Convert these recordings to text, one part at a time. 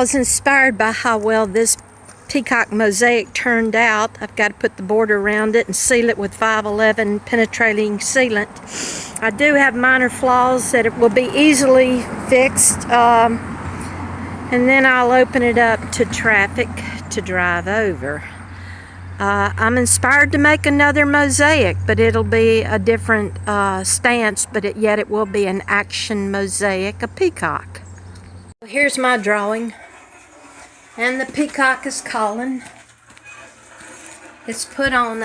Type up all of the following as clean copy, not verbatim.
was inspired by how well this Peacock Mosaic turned out. I've got to put the border around it and seal it with 511 penetrating sealant. I do have minor flaws that it will be easily fixed, and then I'll open it up to traffic to drive over. I'm inspired to make another Mosaic, but it'll be a different stance, but yet it will be an action Mosaic, a peacock. Here's my drawing, and the peacock is calling. It's put on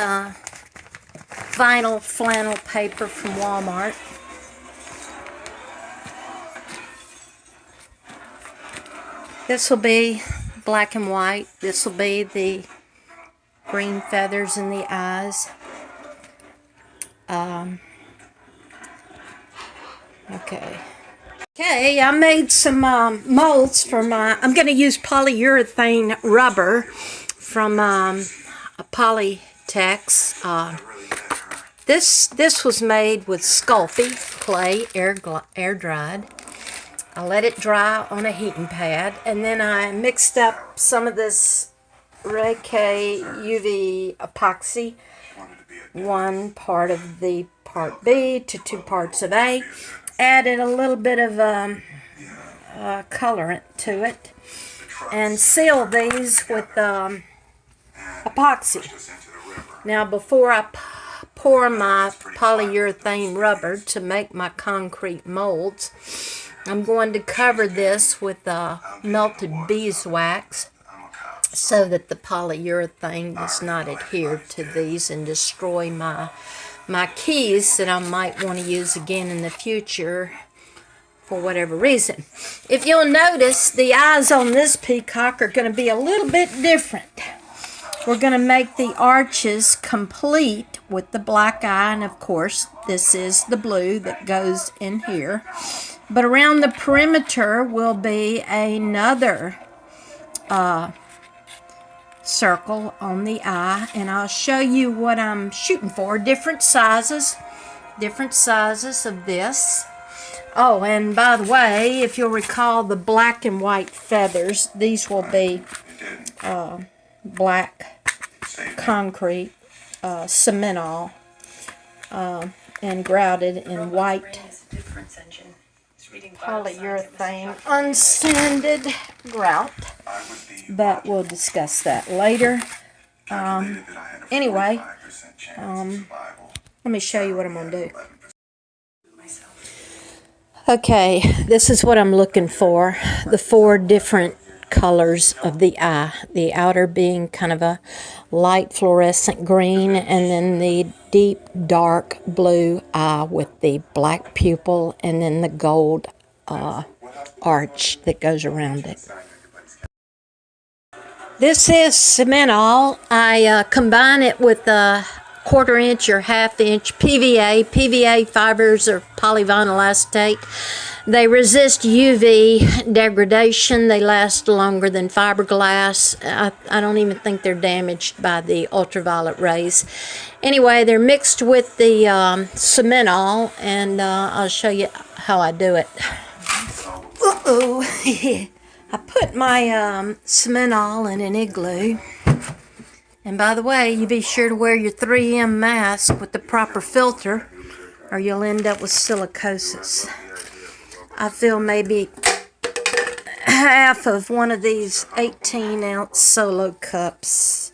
vinyl flannel paper from Walmart. This will be black and white. This will be the green feathers in the eyes. Okay, I made some molds for I'm going to use polyurethane rubber from Polytex. This was made with Sculpey clay, air dried. I let it dry on a heating pad, and then I mixed up some of this Ray K UV epoxy, one part of the part B to 2 parts of A. Added a little bit of colorant to it, and sealed these with epoxy. Now, before I pour my polyurethane rubber to make my concrete molds, I'm going to cover this with melted beeswax so that the polyurethane does not adhere to these and destroy my keys that I might want to use again in the future for whatever reason. If you'll notice, the eyes on this peacock are going to be a little bit different. We're going to make the arches complete with the black eye, and of course this is the blue that goes in here. But around the perimeter will be another circle on the eye, and I'll show you what I'm shooting for. Different sizes of this. Oh, and by the way, if you'll recall the black and white feathers, these will be black concrete cementol and grouted in white polyurethane unsanded grout, but we'll discuss that later. Anyway, let me show you what I'm going to do. Okay, this is what I'm looking for. The 4 different colors of the eye. The outer being kind of a light fluorescent green, and then the deep dark blue eye with the black pupil, and then the gold arch that goes around it. This is cementol. I combine it with a 1/4 inch or 1/2 inch PVA. PVA fibers are polyvinyl acetate. They resist UV degradation. They last longer than fiberglass. I don't even think they're damaged by the ultraviolet rays. Anyway, they're mixed with the cementol, and I'll show you how I do it. Uh-oh. I put my cementol in an igloo. And by the way, you be sure to wear your 3M mask with the proper filter, or you'll end up with silicosis. I fill maybe half of one of these 18-ounce solo cups,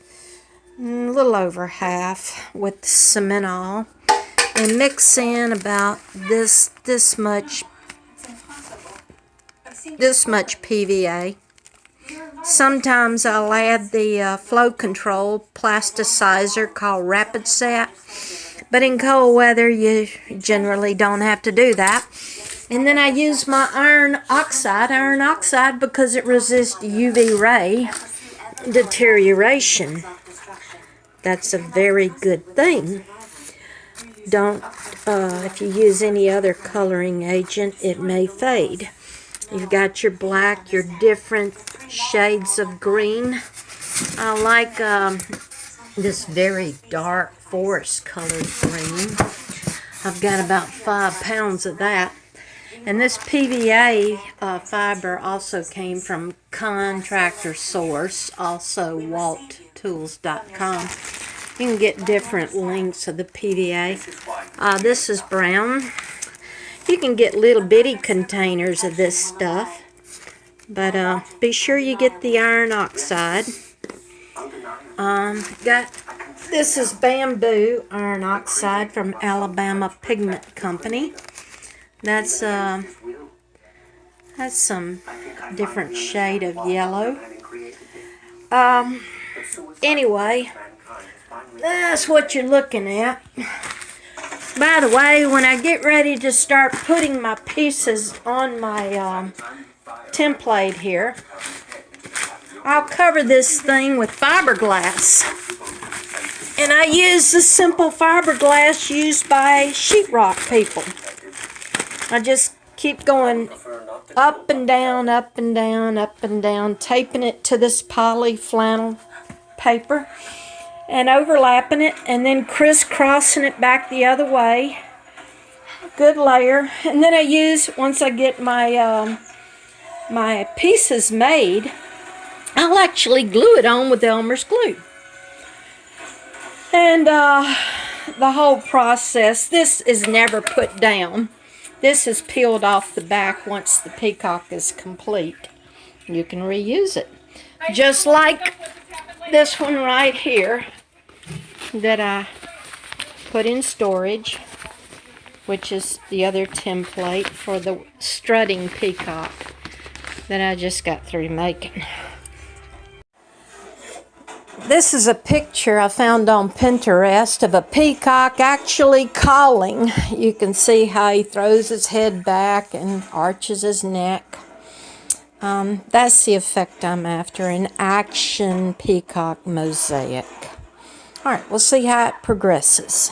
a little over half, with cementol, and mix in about this much PVA. Sometimes I'll add the flow control plasticizer called Rapid Set, but in cold weather you generally don't have to do that. And then I use my iron oxide because it resists UV ray deterioration. That's a very good thing. Don't, if you use any other coloring agent, it may fade. You've got your black, your different shades of green. I like this very dark forest colored green. I've got about 5 pounds of that. And this PVA fiber also came from Contractor Source, also walttools.com. You can get different lengths of the PVA. This is brown. You can get little bitty containers of this stuff, but be sure you get the iron oxide. This is bamboo iron oxide from Alabama Pigment Company. That's some different shade of yellow. Anyway, that's what you're looking at. By the way, when I get ready to start putting my pieces on my template here, I'll cover this thing with fiberglass. And I use the simple fiberglass used by sheetrock people. I just keep going up and down, up and down, up and down, taping it to this poly flannel paper and overlapping it and then crisscrossing it back the other way. Good layer. And then I use, once I get my my pieces made, I'll actually glue it on with Elmer's glue. And the whole process, this is never put down. This is peeled off the back once the Peacock is complete. You can reuse it. Just like this one right here that I put in storage, which is the other template for the strutting Peacock that I just got through making. This is a picture I found on Pinterest of a peacock actually calling. You can see how he throws his head back and arches his neck. That's the effect I'm after, an action peacock mosaic. Alright, we'll see how it progresses.